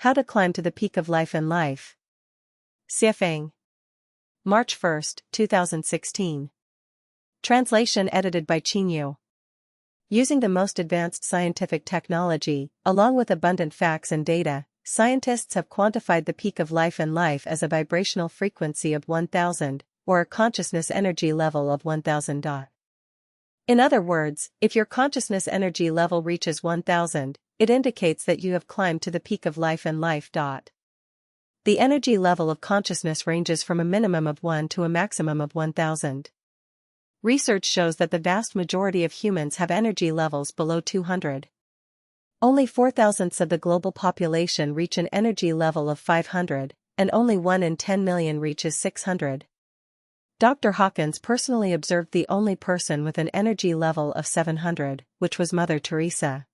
How to Climb to the Peak of Life and Life. Siafang. March 1, 2016. Translation edited by Chinyu. Using the most advanced scientific technology, along with abundant facts and data, scientists have quantified the peak of life and life as a vibrational frequency of 1000, or a consciousness energy level of 1000. In other words, if your consciousness energy level reaches 1000, it indicates that you have climbed to the peak of life and life. The energy level of consciousness ranges from a minimum of 1 to a maximum of 1000. Research shows that the vast majority of humans have energy levels below 200. Only 0.04 of the global population reach an energy level of 500, and only 1 in 10 million reaches 600. Dr. Hawkins personally observed the only person with an energy level of 700, which was Mother Teresa.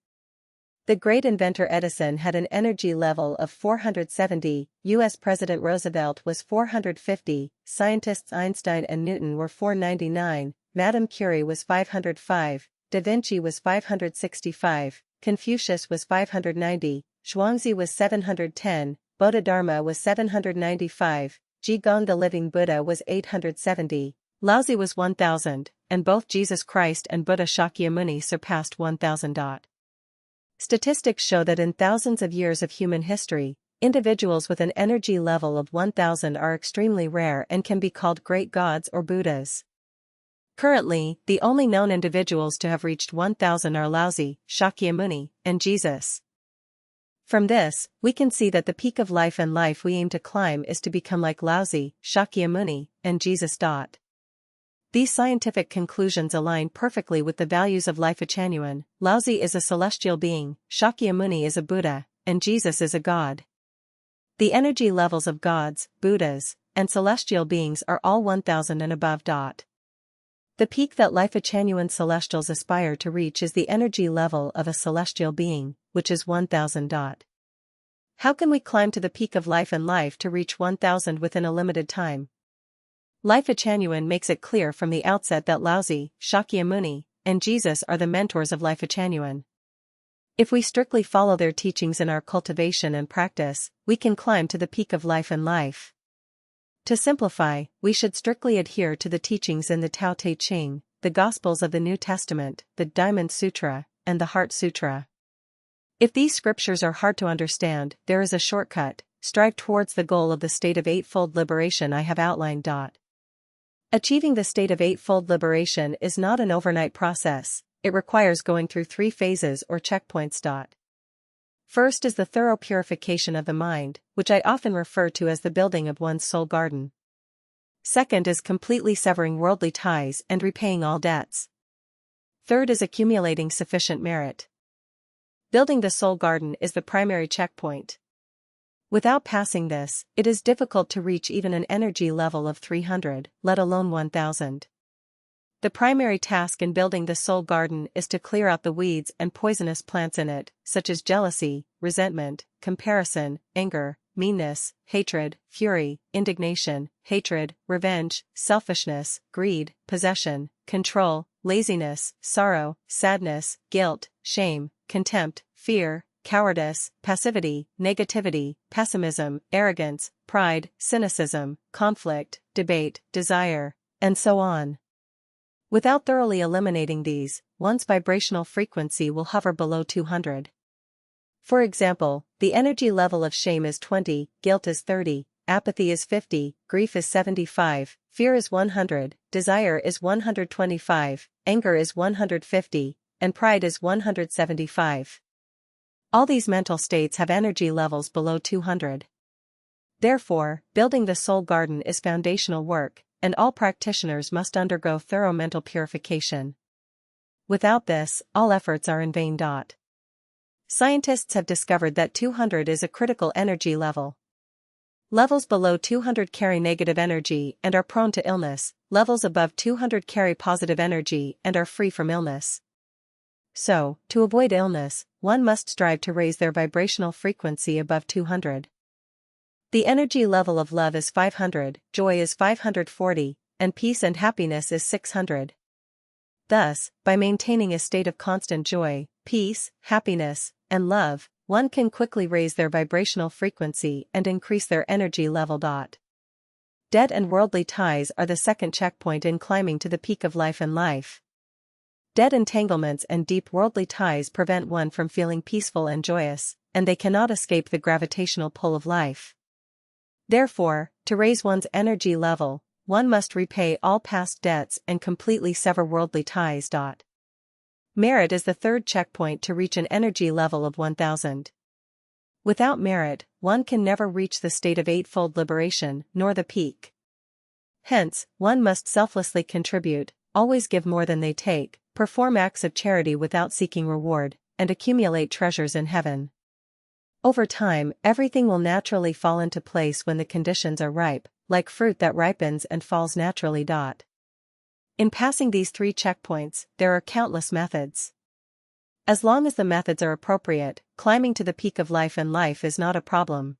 The great inventor Edison had an energy level of 470, U.S. President Roosevelt was 450, scientists Einstein and Newton were 499, Madame Curie was 505, Da Vinci was 565, Confucius was 590, Zhuangzi was 710, Bodhidharma was 795, Qigong the Living Buddha was 870, Laozi was 1000, and both Jesus Christ and Buddha Shakyamuni surpassed 1000. Statistics show that in thousands of years of human history, individuals with an energy level of 1000 are extremely rare and can be called great gods or Buddhas. Currently, the only known individuals to have reached 1000 are Laozi, Shakyamuni, and Jesus. From this, we can see that the peak of life and life we aim to climb is to become like Laozi, Shakyamuni, and Jesus. These scientific conclusions align perfectly with the values of Lifechanyuan. Laozi is a celestial being, Shakyamuni is a Buddha, and Jesus is a god. The energy levels of gods, Buddhas, and celestial beings are all 1000 and above. The peak that Lifechanyuan celestials aspire to reach is the energy level of a celestial being, which is 1000. How can we climb to the peak of life and life to reach 1000 within a limited time? Lifechanyuan makes it clear from the outset that Laozi, Shakyamuni, and Jesus are the mentors of Lifechanyuan. If we strictly follow their teachings in our cultivation and practice, we can climb to the peak of life and life. To simplify, we should strictly adhere to the teachings in the Tao Te Ching, the Gospels of the New Testament, the Diamond Sutra, and the Heart Sutra. If these scriptures are hard to understand, there is a shortcut: strive towards the goal of the state of eightfold liberation I have outlined. Achieving the state of eightfold liberation is not an overnight process, it requires going through 3 phases or checkpoints. First is the thorough purification of the mind, which I often refer to as the building of one's soul garden. Second is completely severing worldly ties and repaying all debts. Third is accumulating sufficient merit. Building the soul garden is the primary checkpoint. Without passing this, it is difficult to reach even an energy level of 300, let alone 1000. The primary task in building the soul garden is to clear out the weeds and poisonous plants in it, such as jealousy, resentment, comparison, anger, meanness, hatred, fury, indignation, hatred, revenge, selfishness, greed, possession, control, laziness, sorrow, sadness, guilt, shame, contempt, fear, cowardice, passivity, negativity, pessimism, arrogance, pride, cynicism, conflict, debate, desire, and so on. Without thoroughly eliminating these, one's vibrational frequency will hover below 200. For example, the energy level of shame is 20, guilt is 30, apathy is 50, grief is 75, fear is 100, desire is 125, anger is 150, and pride is 175. All these mental states have energy levels below 200. Therefore, building the soul garden is foundational work, and all practitioners must undergo thorough mental purification. Without this, all efforts are in vain. Scientists have discovered that 200 is a critical energy level. Levels below 200 carry negative energy and are prone to illness, levels above 200 carry positive energy and are free from illness. So, to avoid illness, one must strive to raise their vibrational frequency above 200. The energy level of love is 500, joy is 540, and peace and happiness is 600. Thus, by maintaining a state of constant joy, peace, happiness, and love, one can quickly raise their vibrational frequency and increase their energy level. Debt and worldly ties are the second checkpoint in climbing to the peak of life and life. Debt entanglements and deep worldly ties prevent one from feeling peaceful and joyous, and they cannot escape the gravitational pull of life. Therefore, to raise one's energy level, one must repay all past debts and completely sever worldly ties. Merit is the third checkpoint to reach an energy level of 1000. Without merit, one can never reach the state of eightfold liberation, nor the peak. Hence, one must selflessly contribute, always give more than they take, perform acts of charity without seeking reward, and accumulate treasures in heaven. Over time, everything will naturally fall into place when the conditions are ripe, like fruit that ripens and falls naturally. In passing these three checkpoints, there are countless methods. As long as the methods are appropriate, climbing to the peak of life and life is not a problem.